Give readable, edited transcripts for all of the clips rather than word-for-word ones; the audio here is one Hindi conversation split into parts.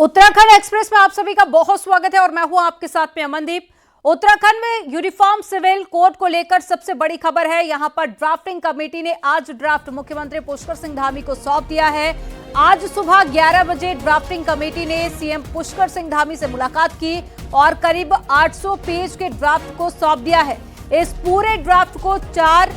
उत्तराखंड एक्सप्रेस में आप सभी का बहुत स्वागत है और मैं हूं आपके साथ में अमनदीप। उत्तराखंड में यूनिफॉर्म सिविल कोड को लेकर सबसे बड़ी खबर है। यहां पर ड्राफ्टिंग कमेटी ने आज ड्राफ्ट मुख्यमंत्री पुष्कर सिंह धामी को सौंप दिया है। आज सुबह 11 बजे ड्राफ्टिंग कमेटी ने सीएम पुष्कर सिंह धामी से मुलाकात की और करीब 800 पेज के ड्राफ्ट को सौंप दिया है। इस पूरे ड्राफ्ट को 4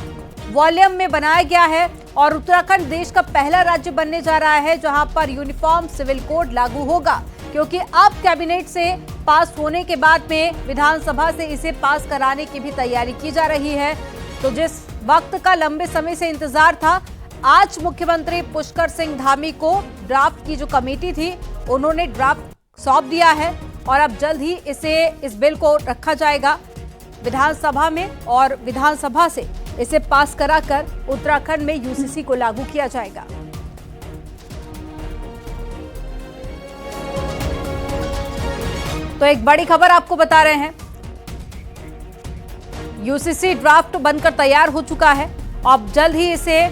वॉल्यूम में बनाया गया है और उत्तराखंड देश का पहला राज्य बनने जा रहा है जहां पर यूनिफॉर्म सिविल कोड लागू होगा, क्योंकि अब कैबिनेट से पास होने के बाद में विधानसभा से इसे पास कराने की भी तैयारी की जा रही है। तो जिस वक्त का लंबे समय से इंतजार था, आज मुख्यमंत्री पुष्कर सिंह धामी को ड्राफ्ट की जो कमेटी थी उन्होंने ड्राफ्ट सौंप दिया है और अब जल्द ही इस बिल को रखा जाएगा विधानसभा में और विधानसभा से इसे पास कराकर उत्तराखंड में यूसीसी को लागू किया जाएगा। तो एक बड़ी खबर आपको बता रहे हैं, यूसीसी ड्राफ्ट बनकर तैयार हो चुका है। अब जल्द ही इसे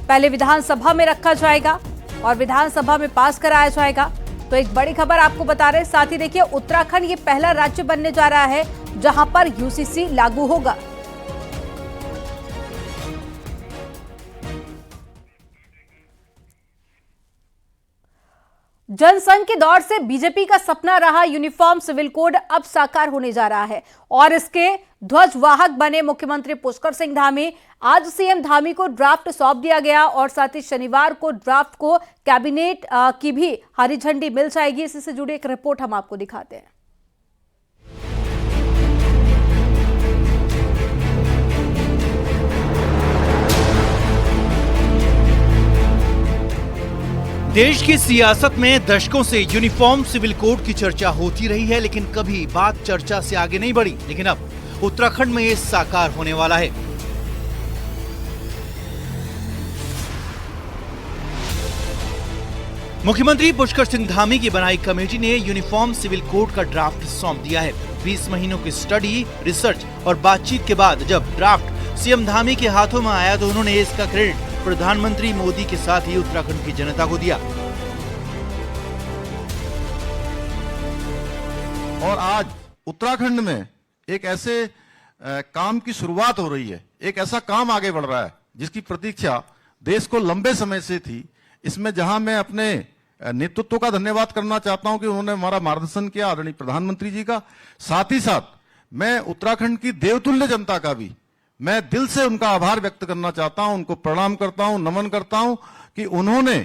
पहले विधानसभा में रखा जाएगा और विधानसभा में पास कराया जाएगा। तो एक बड़ी खबर आपको बता रहे हैं। साथ ही देखिए, उत्तराखंड ये पहला राज्य बनने जा रहा है जहां पर यूसीसी लागू होगा। जनसंघ के दौर से बीजेपी का सपना रहा यूनिफॉर्म सिविल कोड अब साकार होने जा रहा है और इसके ध्वजवाहक बने मुख्यमंत्री पुष्कर सिंह धामी। आज सीएम धामी को ड्राफ्ट सौंप दिया गया और साथ ही शनिवार को ड्राफ्ट को कैबिनेट की भी हरी झंडी मिल जाएगी। इसी से जुड़ी एक रिपोर्ट हम आपको दिखाते हैं। देश की सियासत में दशकों से यूनिफॉर्म सिविल कोड की चर्चा होती रही है, लेकिन कभी बात चर्चा से आगे नहीं बढ़ी। लेकिन अब उत्तराखंड में ये साकार होने वाला है। मुख्यमंत्री पुष्कर सिंह धामी की बनाई कमेटी ने यूनिफॉर्म सिविल कोड का ड्राफ्ट सौंप दिया है। 20 महीनों की स्टडी, रिसर्च और बातचीत के बाद जब ड्राफ्ट सीएम धामी के हाथों में आया तो उन्होंने इसका क्रेडिट प्रधानमंत्री मोदी के साथ ही उत्तराखंड की जनता को दिया। और आज उत्तराखंड में एक ऐसे काम की शुरुआत हो रही है, एक ऐसा काम आगे बढ़ रहा है जिसकी प्रतीक्षा देश को लंबे समय से थी। इसमें जहां मैं अपने नेतृत्व का धन्यवाद करना चाहता हूं कि उन्होंने हमारा मार्गदर्शन किया, आदरणीय प्रधानमंत्री जी का। साथ ही साथ मैं उत्तराखंड की देवतुल्य जनता का भी मैं दिल से उनका आभार व्यक्त करना चाहता हूं, उनको प्रणाम करता हूं, नमन करता हूं कि उन्होंने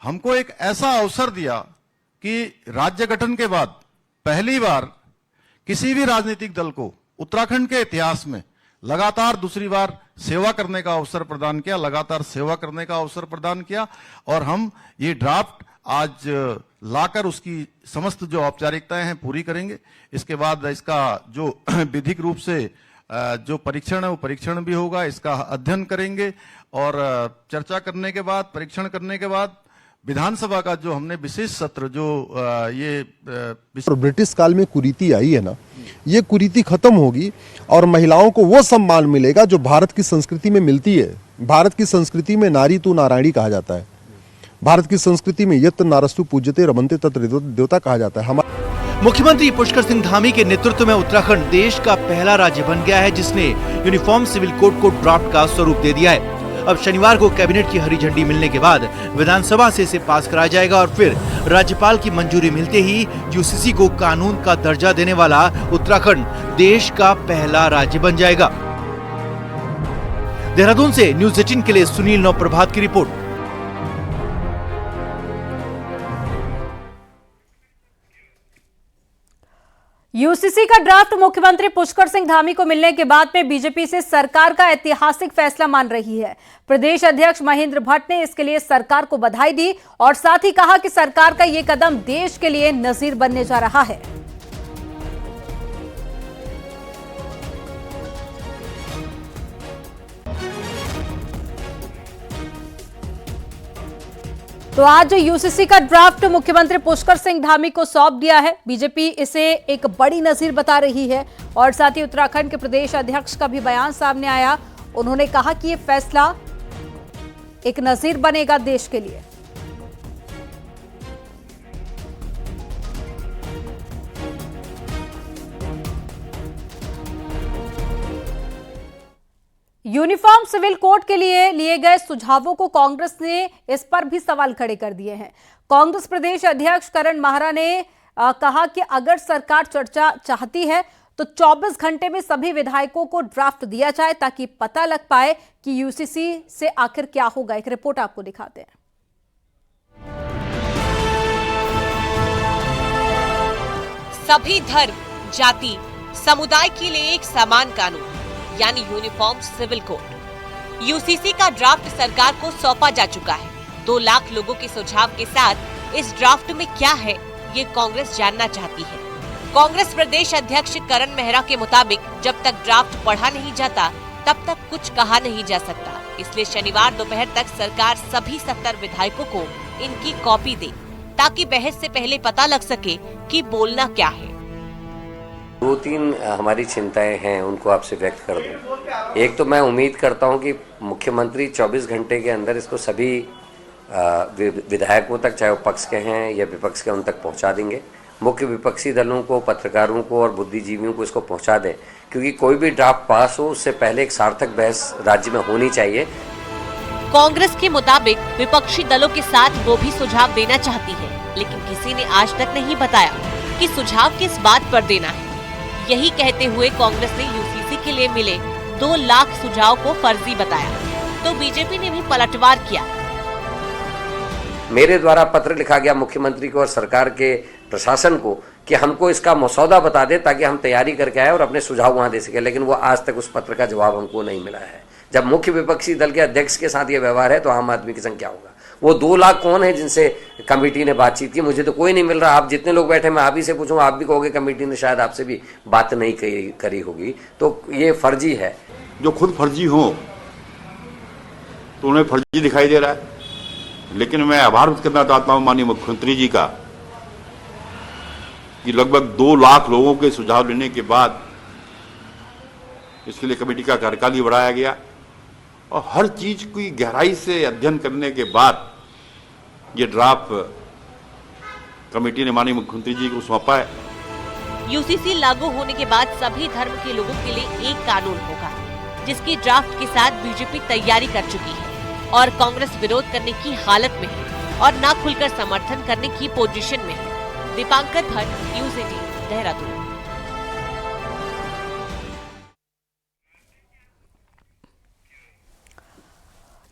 हमको एक ऐसा अवसर दिया कि राज्य गठन के बाद पहली बार किसी भी राजनीतिक दल को उत्तराखंड के इतिहास में लगातार दूसरी बार सेवा करने का अवसर प्रदान किया, लगातार सेवा करने का अवसर प्रदान किया। और हम ये ड्राफ्ट आज लाकर उसकी समस्त जो औपचारिकताएं हैं पूरी करेंगे। इसके बाद इसका जो विधिक रूप से जो परीक्षण है वो परीक्षण भी होगा, इसका अध्ययन करेंगे और चर्चा करने के बाद, परीक्षण करने के बाद विधानसभा का जो हमने विशेष सत्र जो ये ब्रिटिश काल में कुरीति आई है ना, ये कुरीति खत्म होगी और महिलाओं को वो सम्मान मिलेगा जो भारत की संस्कृति में मिलती है। भारत की संस्कृति में नारी तू नारायणी कहा जाता है। भारत की संस्कृति में यत्र नारस्तु पूज्यते रमन्ते तत्र देवता कहा जाता है। मुख्यमंत्री पुष्कर सिंह धामी के नेतृत्व में उत्तराखंड देश का पहला राज्य बन गया है जिसने यूनिफॉर्म सिविल कोड को ड्राफ्ट का स्वरूप दे दिया है। अब शनिवार को कैबिनेट की हरी झंडी मिलने के बाद विधानसभा से इसे पास कराया जाएगा और फिर राज्यपाल की मंजूरी मिलते ही यूसीसी को कानून का दर्जा देने वाला उत्तराखंड देश का पहला राज्य बन जाएगा। देहरादून से न्यूज़ 18 के लिए सुनील नवप्रभात की रिपोर्ट। यूसीसी का ड्राफ्ट मुख्यमंत्री पुष्कर सिंह धामी को मिलने के बाद में बीजेपी से सरकार का ऐतिहासिक फैसला मान रही है। प्रदेश अध्यक्ष महेंद्र भट्ट ने इसके लिए सरकार को बधाई दी और साथ ही कहा कि सरकार का यह कदम देश के लिए नजीर बनने जा रहा है। तो आज यूसीसी का ड्राफ्ट मुख्यमंत्री पुष्कर सिंह धामी को सौंप दिया है। बीजेपी इसे एक बड़ी नजीर बता रही है और साथ ही उत्तराखंड के प्रदेश अध्यक्ष का भी बयान सामने आया। उन्होंने कहा कि यह फैसला एक नजीर बनेगा देश के लिए। यूनिफॉर्म सिविल कोड के लिए गए सुझावों को कांग्रेस ने इस पर भी सवाल खड़े कर दिए हैं। कांग्रेस प्रदेश अध्यक्ष करण माहरा ने कहा कि अगर सरकार चर्चा चाहती है तो 24 घंटे में सभी विधायकों को ड्राफ्ट दिया जाए ताकि पता लग पाए कि यूसीसी से आखिर क्या होगा। एक रिपोर्ट आपको दिखाते हैं। सभी धर्म, जाति, समुदाय के लिए एक समान कानून यानी यूनिफॉर्म सिविल कोड। यूसीसी का ड्राफ्ट सरकार को सौंपा जा चुका है। 2 लाख लोगों के सुझाव के साथ इस ड्राफ्ट में क्या है, ये कांग्रेस जानना चाहती है। कांग्रेस प्रदेश अध्यक्ष करण मेहरा के मुताबिक जब तक ड्राफ्ट पढ़ा नहीं जाता तब तक कुछ कहा नहीं जा सकता। इसलिए शनिवार दोपहर तक सरकार सभी 70 विधायकों को इनकी कॉपी दे ताकि बहस से पहले पता लग सके कि बोलना क्या है। 2-3 हमारी चिंताएं हैं, उनको आपसे व्यक्त कर दूं। एक तो मैं उम्मीद करता हूं कि मुख्यमंत्री 24 घंटे के अंदर इसको सभी विधायकों तक, चाहे वो पक्ष के हैं या विपक्ष के, उन तक पहुंचा देंगे। मुख्य विपक्षी दलों को, पत्रकारों को और बुद्धिजीवियों को इसको पहुंचा दें, क्योंकि कोई भी ड्राफ्ट पास हो उससे पहले एक सार्थक बहस राज्य में होनी चाहिए। कांग्रेस के मुताबिक विपक्षी दलों के साथ वो भी सुझाव देना चाहती है, लेकिन किसी ने आज तक नहीं बताया कि सुझाव किस बात पर देना है। यही कहते हुए कांग्रेस ने यूसीसी के लिए मिले 2 लाख सुझाव को फर्जी बताया, तो बीजेपी ने भी पलटवार किया। मेरे द्वारा पत्र लिखा गया मुख्यमंत्री को और सरकार के प्रशासन को कि हमको इसका मसौदा बता दे ताकि हम तैयारी करके आए और अपने सुझाव वहां दे सके, लेकिन वो आज तक उस पत्र का जवाब हमको नहीं मिला है। जब मुख्य विपक्षी दल के अध्यक्ष के साथ ये व्यवहार है तो आम आदमी की संख्या होगा। वो 2 लाख कौन है जिनसे कमेटी ने बातचीत की? मुझे तो कोई नहीं मिल रहा। आप जितने लोग बैठे, मैं आप ही से पूछूं, आप भी कहोगे कमेटी ने शायद आपसे भी बात नहीं करी होगी। तो ये फर्जी है। जो खुद फर्जी हो तो उन्हें फर्जी दिखाई दे रहा है। लेकिन मैं आभार व्यक्त करना चाहता हूं माननीय मुख्यमंत्री जी का कि लगभग 2 लाख लोगों के सुझाव लेने के बाद इसके लिए कमेटी का कार्यकाल ही बढ़ाया गया और हर चीज की गहराई से अध्ययन करने के बाद ये ड्राफ्ट कमेटी ने माननीय मुख्यमंत्री जी को सौंपा है। यूसीसी लागू होने के बाद सभी धर्म के लोगों के लिए एक कानून होगा, जिसकी ड्राफ्ट के साथ बीजेपी तैयारी कर चुकी है और कांग्रेस विरोध करने की हालत में है और ना खुलकर समर्थन करने की पोजीशन में है। दीपांकर भट्ट, न्यूज़ 18, देहरादून।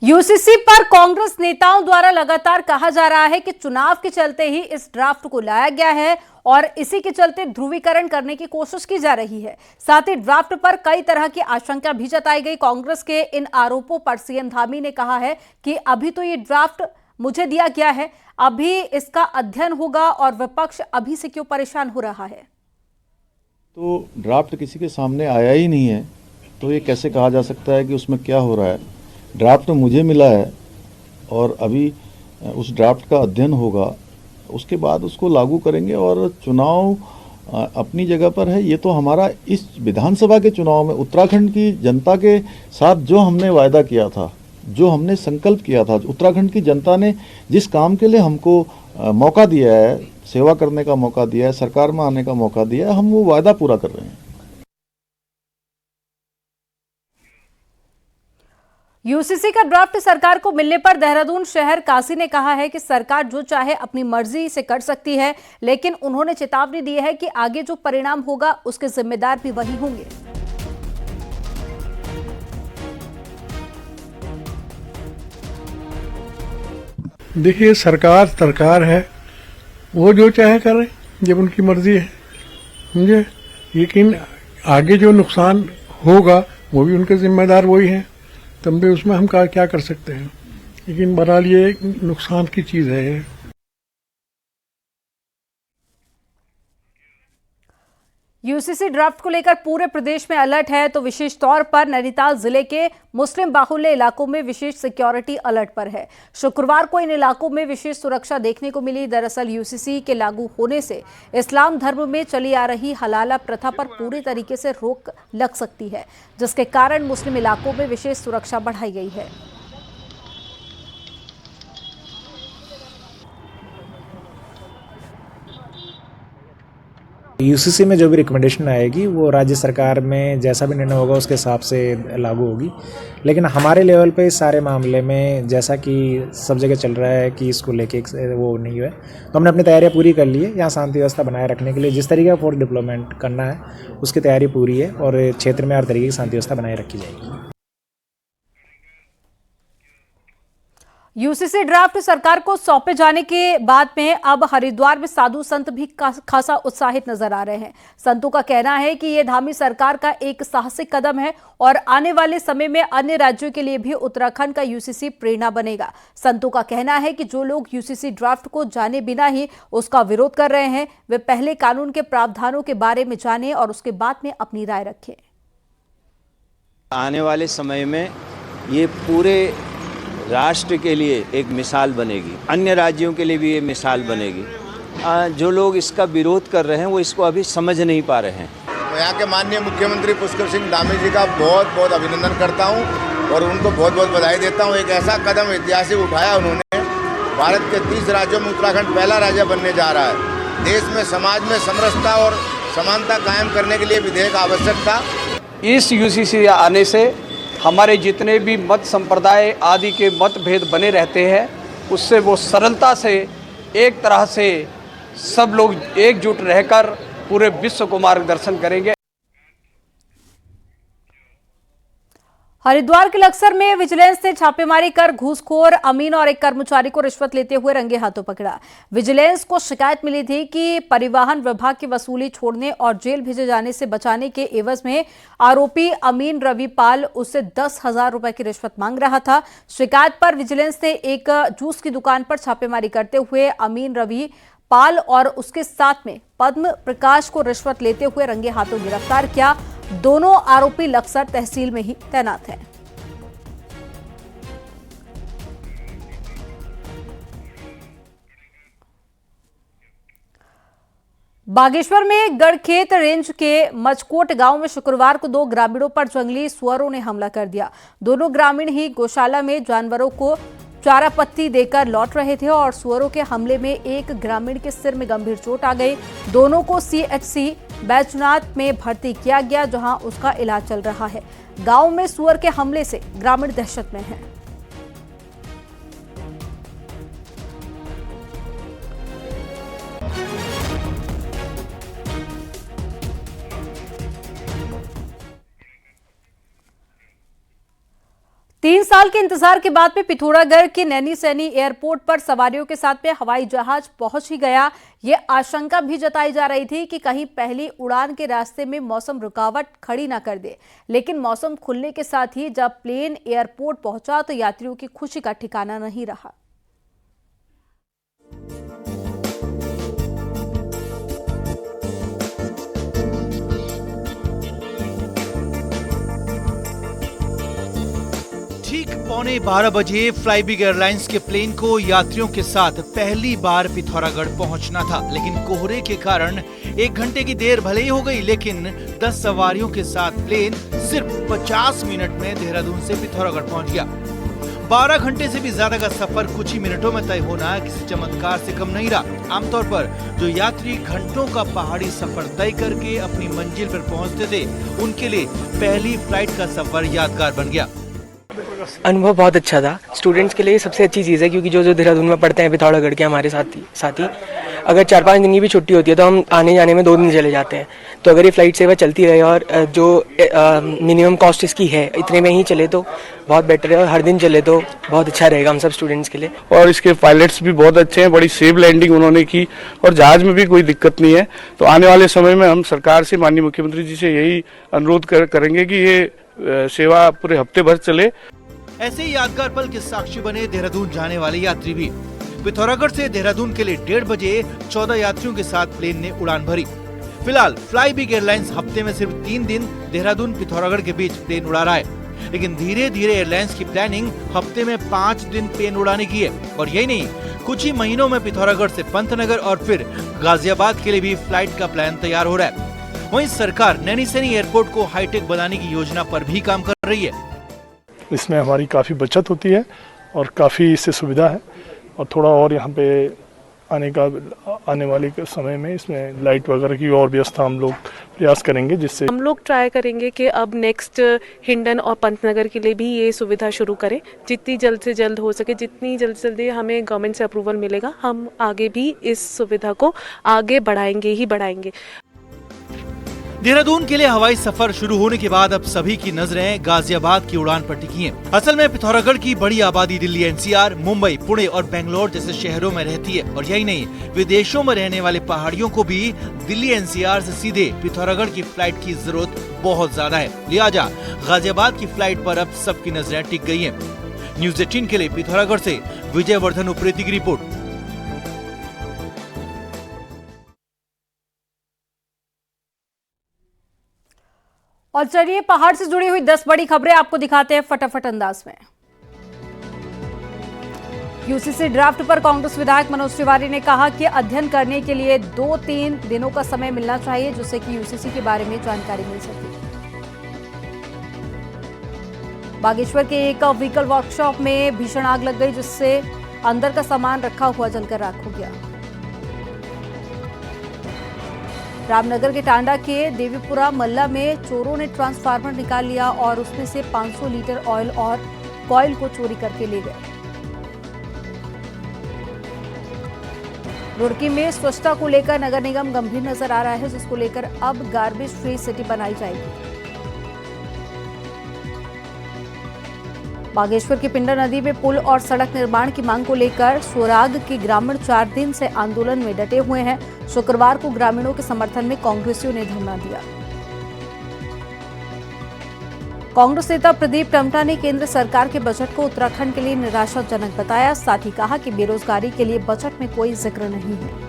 यूसीसी पर कांग्रेस नेताओं द्वारा लगातार कहा जा रहा है कि चुनाव के चलते ही इस ड्राफ्ट को लाया गया है और इसी के चलते ध्रुवीकरण करने की कोशिश की जा रही है। साथ ही ड्राफ्ट पर कई तरह की आशंका भी जताई गई। कांग्रेस के इन आरोपों पर सीएम धामी ने कहा है कि अभी तो ये ड्राफ्ट मुझे दिया गया है, अभी इसका अध्ययन होगा और विपक्ष अभी से क्यों परेशान हो रहा है। तो ड्राफ्ट किसी के सामने आया ही नहीं है तो ये कैसे कहा जा सकता है कि उसमें क्या हो रहा है। ड्राफ्ट मुझे मिला है और अभी उस ड्राफ्ट का अध्ययन होगा, उसके बाद उसको लागू करेंगे और चुनाव अपनी जगह पर है। ये तो हमारा इस विधानसभा के चुनाव में उत्तराखंड की जनता के साथ जो हमने वायदा किया था, जो हमने संकल्प किया था, उत्तराखंड की जनता ने जिस काम के लिए हमको मौका दिया है, सेवा करने का मौका दिया है, सरकार में आने का मौका दिया है, हम वो वायदा पूरा कर रहे हैं। यूसीसी का ड्राफ्ट सरकार को मिलने पर देहरादून शहर काजी ने कहा है कि सरकार जो चाहे अपनी मर्जी से कर सकती है, लेकिन उन्होंने चेतावनी दी है कि आगे जो परिणाम होगा उसके जिम्मेदार भी वही होंगे। देखिए, सरकार है, वो जो चाहे करे जब उनकी मर्जी है, समझे। लेकिन आगे जो नुकसान होगा वो भी उनके जिम्मेदार वही है, तब भी उसमें हम क्या कर सकते हैं। लेकिन बहरहाल ये नुकसान की चीज है। यूसीसी ड्राफ्ट को लेकर पूरे प्रदेश में अलर्ट है, तो विशेष तौर पर नैनीताल जिले के मुस्लिम बाहुल्य इलाकों में विशेष सिक्योरिटी अलर्ट पर है। शुक्रवार को इन इलाकों में विशेष सुरक्षा देखने को मिली। दरअसल यूसीसी के लागू होने से इस्लाम धर्म में चली आ रही हलाला प्रथा पर पूरी तरीके से रोक लग सकती है, जिसके कारण मुस्लिम इलाकों में विशेष सुरक्षा बढ़ाई गई है। यूसीसी में जो भी रिकमेंडेशन आएगी वो राज्य सरकार में जैसा भी निर्णय होगा उसके हिसाब से लागू होगी, लेकिन हमारे लेवल पे इस सारे मामले में जैसा कि सब जगह चल रहा है कि इसको लेके वो नहीं हुआ है, तो हमने अपनी तैयारियां पूरी कर ली है। यहाँ शांति व्यवस्था बनाए रखने के लिए जिस तरीके का फोर्स डिप्लॉयमेंट करना है उसकी तैयारी पूरी है और क्षेत्र में हर तरीके की शांति व्यवस्था बनाए रखी जाएगी। यूसीसी ड्राफ्ट सरकार को सौंपे जाने के बाद में अब हरिद्वार में साधु संत भी खासा उत्साहित नजर आ रहे हैं। संतों का कहना है कि ये धामी सरकार का एक साहसिक कदम है और आने वाले समय में अन्य राज्यों के लिए भी उत्तराखंड का यूसीसी प्रेरणा बनेगा। संतों का कहना है कि जो लोग यूसीसी ड्राफ्ट को जाने बिना ही उसका विरोध कर रहे हैं वे पहले कानून के प्रावधानों के बारे में जानें और उसके बाद में अपनी राय रखें। आने वाले समय में ये पूरे राष्ट्र के लिए एक मिसाल बनेगी, अन्य राज्यों के लिए भी ये मिसाल बनेगी। जो लोग इसका विरोध कर रहे हैं वो इसको अभी समझ नहीं पा रहे हैं। मैं यहाँ के माननीय मुख्यमंत्री पुष्कर सिंह धामी जी का बहुत बहुत अभिनंदन करता हूँ और उनको बहुत बहुत बधाई देता हूँ। एक ऐसा कदम ऐतिहासिक उठाया उन्होंने। भारत के 30 राज्यों में उत्तराखंड पहला राज्य बनने जा रहा है। देश में समाज में समरसता और समानता कायम करने के लिए विधेयक आवश्यक था। इस यूसीसी आने से हमारे जितने भी मत संप्रदाय आदि के मतभेद बने रहते हैं उससे वो सरलता से एक तरह से सब लोग एकजुट रहकर पूरे विश्व को मार्गदर्शन करेंगे। हरिद्वार के लक्सर में विजिलेंस ने छापेमारी कर घूसखोर अमीन और एक कर्मचारी को रिश्वत लेते हुए रंगे हाथों पकड़ा। विजिलेंस को शिकायत मिली थी कि परिवहन विभाग की वसूली छोड़ने और जेल भेजे जाने से बचाने के एवज में आरोपी अमीन रविपाल उससे 10,000 रुपए की रिश्वत मांग रहा था। शिकायत पर विजिलेंस ने एक जूस की दुकान पर छापेमारी करते हुए अमीन रविपाल और उसके साथ में पद्म प्रकाश को रिश्वत लेते हुए रंगे हाथों गिरफ्तार किया। दोनों आरोपी लक्सर तहसील में ही तैनात हैं। बागेश्वर में गढ़खेत रेंज के मचकोट गांव में शुक्रवार को 2 ग्रामीणों पर जंगली सुअरों ने हमला कर दिया। दोनों ग्रामीण ही गौशाला में जानवरों को चारा पत्ती देकर लौट रहे थे और सुअरों के हमले में एक ग्रामीण के सिर में गंभीर चोट आ गई। दोनों को सीएचसी बैजनाथ में भर्ती किया गया जहां उसका इलाज चल रहा है। गांव में सुअर के हमले से ग्रामीण दहशत में हैं। तीन साल के इंतजार के बाद में पिथौरागढ़ के नैनीसैनी एयरपोर्ट पर सवारियों के साथ में हवाई जहाज पहुंच ही गया। ये आशंका भी जताई जा रही थी कि कहीं पहली उड़ान के रास्ते में मौसम रुकावट खड़ी ना कर दे, लेकिन मौसम खुलने के साथ ही जब प्लेन एयरपोर्ट पहुंचा तो यात्रियों की खुशी का ठिकाना नहीं रहा। ठीक 11:15 बजे फ्लाईबिग एयरलाइंस के प्लेन को यात्रियों के साथ पहली बार पिथौरागढ़ पहुंचना था, लेकिन कोहरे के कारण 1 घंटे की देर भले ही हो गई, लेकिन 10 सवारियों के साथ प्लेन सिर्फ 50 मिनट में देहरादून से पिथौरागढ़ पहुंच गया। 12 घंटे से भी ज्यादा का सफर कुछ ही मिनटों में तय होना किसी चमत्कार से कम नहीं रहा। आमतौर पर जो यात्री घंटों का पहाड़ी सफर तय करके अपनी मंजिल पर पहुंचते थे, उनके लिए पहली फ्लाइट का सफर यादगार बन गया। अनुभव बहुत अच्छा था। स्टूडेंट्स के लिए सबसे अच्छी चीज़ है, क्योंकि जो देहरादून में पढ़ते हैं पिथौरागढ़ के हमारे साथी अगर 4-5 दिन की भी छुट्टी होती है तो हम आने जाने में 2 दिन चले जाते हैं। तो अगर ये फ्लाइट सेवा चलती रहे और जो मिनिमम कॉस्ट इसकी है इतने में ही चले तो बहुत बेटर है, और हर दिन चले तो बहुत अच्छा रहेगा हम सब स्टूडेंट्स के लिए। और इसके पायलट्स भी बहुत अच्छे हैं, बड़ी सेफ लैंडिंग उन्होंने की और जहाज में भी कोई दिक्कत नहीं है। तो आने वाले समय में हम सरकार से, माननीय मुख्यमंत्री जी से यही अनुरोध करेंगे कि ये सेवा पूरे हफ्ते भर चले। ऐसे ही यादगार पल के साक्षी बने देहरादून जाने वाले यात्री भी। पिथौरागढ़ से देहरादून के लिए 1:30 बजे 14 यात्रियों के साथ प्लेन ने उड़ान भरी। फिलहाल फ्लाईबिग एयरलाइंस हफ्ते में सिर्फ 3 दिन देहरादून पिथौरागढ़ के बीच प्लेन उड़ा रहा है, लेकिन धीरे धीरे एयरलाइंस की प्लानिंग हफ्ते में 5 दिन प्लेन उड़ाने की है। और यही नहीं, कुछ ही महीनों में पिथौरागढ़ से पंतनगर और फिर गाजियाबाद के लिए भी फ्लाइट का प्लान तैयार हो रहा है। वहीं सरकार नैनीसैनी एयरपोर्ट को हाईटेक बनाने की योजना पर भी काम कर रही है। इसमें हमारी काफ़ी बचत होती है और काफ़ी इससे सुविधा है, और थोड़ा और यहाँ पे आने वाले के समय में इसमें लाइट वगैरह की और व्यवस्था हम लोग प्रयास करेंगे, जिससे हम लोग ट्राई करेंगे कि अब नेक्स्ट हिंडन और पंतनगर के लिए भी ये सुविधा शुरू करें। जितनी जल्द से जल्द हो सके, जितनी जल्द से जल्दी हमें गवर्नमेंट से अप्रूवल मिलेगा, हम आगे भी इस सुविधा को आगे बढ़ाएंगे ही बढ़ाएंगे। देहरादून के लिए हवाई सफर शुरू होने के बाद अब सभी की नजरें गाजियाबाद की उड़ान पर टिकी हैं। असल में पिथौरागढ़ की बड़ी आबादी दिल्ली एनसीआर, मुंबई, पुणे और बेंगलोर जैसे शहरों में रहती है। और यही नहीं, विदेशों में रहने वाले पहाड़ियों को भी दिल्ली एनसीआर से सीधे पिथौरागढ़ की फ्लाइट की जरूरत बहुत ज्यादा है। लिहाजा गाजियाबाद की फ्लाइट पर अब सबकी नजरें टिक गई हैं। न्यूज़ 18 के लिए पिथौरागढ़ से विजयवर्धन उप्रेती की रिपोर्ट। और चलिए पहाड़ से जुड़ी हुई 10 बड़ी खबरें आपको दिखाते हैं फटाफट अंदाज में। यूसीसी ड्राफ्ट पर कांग्रेस विधायक मनोज तिवारी ने कहा कि अध्ययन करने के लिए 2-3 दिनों का समय मिलना चाहिए, जिससे कि यूसीसी के बारे में जानकारी मिल सके। बागेश्वर के एक व्हीकल वर्कशॉप में भीषण आग लग गई, जिससे अंदर का सामान रखा हुआ जलकर राख हो गया। रामनगर के टांडा के देवीपुरा मल्ला में चोरों ने ट्रांसफार्मर निकाल लिया और उसमें से 500 लीटर ऑयल और कॉइल को चोरी करके ले गए। रुड़की में स्वच्छता को लेकर नगर निगम गंभीर नजर आ रहा है, जिसको लेकर अब गार्बेज फ्री सिटी बनाई जाएगी। बागेश्वर की पिंडर नदी में पुल और सड़क निर्माण की मांग को लेकर सोराग के ग्रामीण 4 दिन से आंदोलन में डटे हुए हैं। शुक्रवार को ग्रामीणों के समर्थन में कांग्रेसियों ने धरना दिया। कांग्रेस नेता प्रदीप टमटा ने केंद्र सरकार के बजट को उत्तराखंड के लिए निराशाजनक बताया। साथ ही कहा कि बेरोजगारी के लिए बजट में कोई जिक्र नहीं है।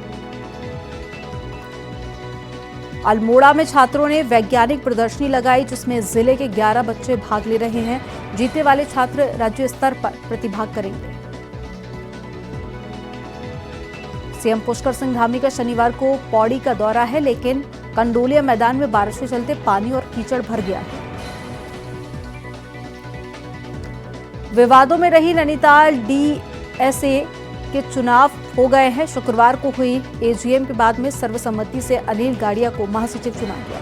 अल्मोड़ा में छात्रों ने वैज्ञानिक प्रदर्शनी लगाई, जिसमें जिले के 11 बच्चे भाग ले रहे हैं। जीतने वाले छात्र राज्य स्तर पर प्रतिभाग करेंगे। सीएम पुष्कर सिंह धामी का शनिवार को पौड़ी का दौरा है, लेकिन कंडोलिया मैदान में बारिश के चलते पानी और कीचड़ भर गया है। विवादों में रही नैनीताल डीएसए के चुनाव हो गए हैं। शुक्रवार को हुई एजीएम के बाद में सर्वसम्मति से अनिल गाड़िया को महासचिव चुना गया।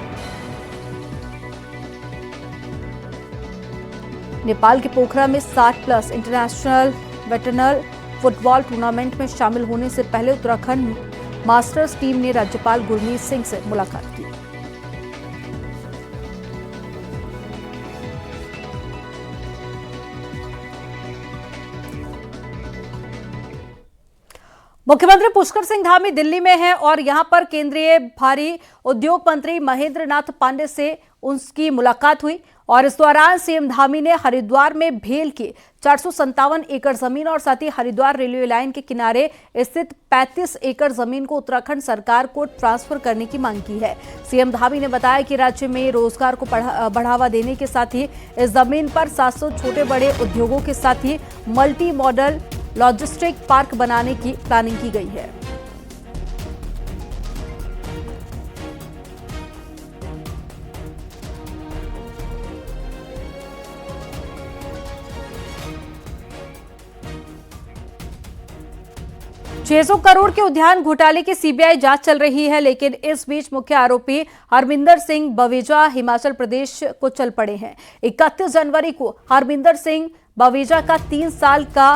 नेपाल के पोखरा में 60+ इंटरनेशनल वेटरनल फुटबॉल टूर्नामेंट में शामिल होने से पहले उत्तराखंड मास्टर्स टीम ने राज्यपाल गुरमीत सिंह से मुलाकात की। मुख्यमंत्री पुष्कर सिंह धामी दिल्ली में हैं और यहां पर केंद्रीय भारी उद्योग मंत्री महेंद्र नाथ पांडे से उनकी मुलाकात हुई। और इस दौरान सीएम धामी ने हरिद्वार में भेल की 457 एकड़ जमीन और साथ ही हरिद्वार रेलवे लाइन के किनारे स्थित 35 एकड़ जमीन को उत्तराखंड सरकार को ट्रांसफर करने की मांग की है। सीएम धामी ने बताया कि राज्य में रोजगार को बढ़ावा देने के साथ ही इस जमीन पर 700 छोटे बड़े उद्योगों के साथ ही मल्टी मॉडल लॉजिस्टिक पार्क बनाने की प्लानिंग की गई है। ₹600 करोड़ के उद्यान घोटाले की सीबीआई जांच चल रही है, लेकिन इस बीच मुख्य आरोपी हरमिंदर सिंह बवेजा हिमाचल प्रदेश को चल पड़े हैं। 31 जनवरी को हरमिंदर सिंह बवेजा का 3 साल का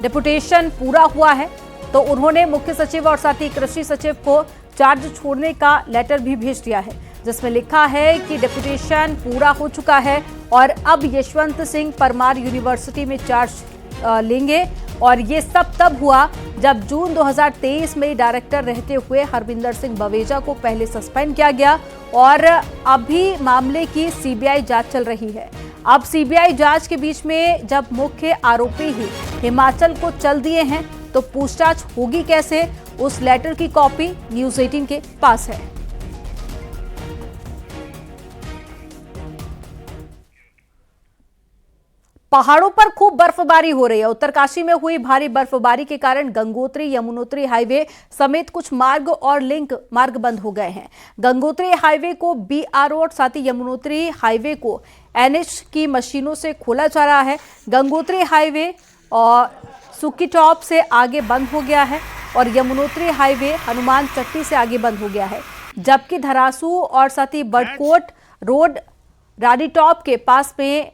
डिप्यूटेशन पूरा हुआ है, तो उन्होंने मुख्य सचिव और साथ ही कृषि सचिव को चार्ज छोड़ने का लेटर भी भेज दिया है, जिसमें लिखा है कि डिप्यूटेशन पूरा हो चुका है और अब यशवंत सिंह परमार यूनिवर्सिटी में चार्ज लेंगे। और ये सब तब हुआ जब जून 2023 में डायरेक्टर रहते हुए हरमिंदर सिंह बवेजा को पहले सस्पेंड किया गया और अभी मामले की सीबीआई जांच चल रही है। अब सीबीआई जांच के बीच में जब मुख्य आरोपी ही हिमाचल को चल दिए हैं, तो पूछताछ होगी कैसे? उस लेटर की कॉपी न्यूज़ 18 के पास है। पहाड़ों पर खूब बर्फबारी हो रही है। उत्तरकाशी में हुई भारी बर्फबारी के कारण गंगोत्री यमुनोत्री हाईवे समेत कुछ मार्ग और लिंक मार्ग बंद हो गए हैं। गंगोत्री हाईवे को बीआर रोड, साथ ही यमुनोत्री हाईवे को एनएच की मशीनों से खोला जा रहा है। गंगोत्री हाईवे और सुक्की टॉप से आगे बंद हो गया है और यमुनोत्री हाईवे हनुमान चट्टी से आगे बंद हो गया है, जबकि धरासू और साथ ही बड़कोट रोड रानी टॉप के पास में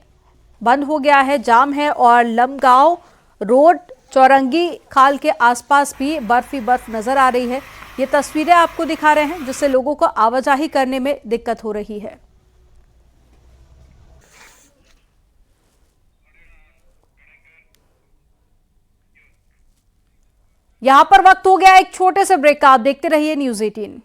बंद हो गया है, जाम है। और लमगांव रोड चौरंगी खाल के आसपास भी बर्फ ही बर्फ नजर आ रही है। ये तस्वीरें आपको दिखा रहे हैं, जिससे लोगों को आवाजाही करने में दिक्कत हो रही है। यहां पर वक्त हो गया एक छोटे से ब्रेक का। आप देखते रहिए न्यूज़ 18।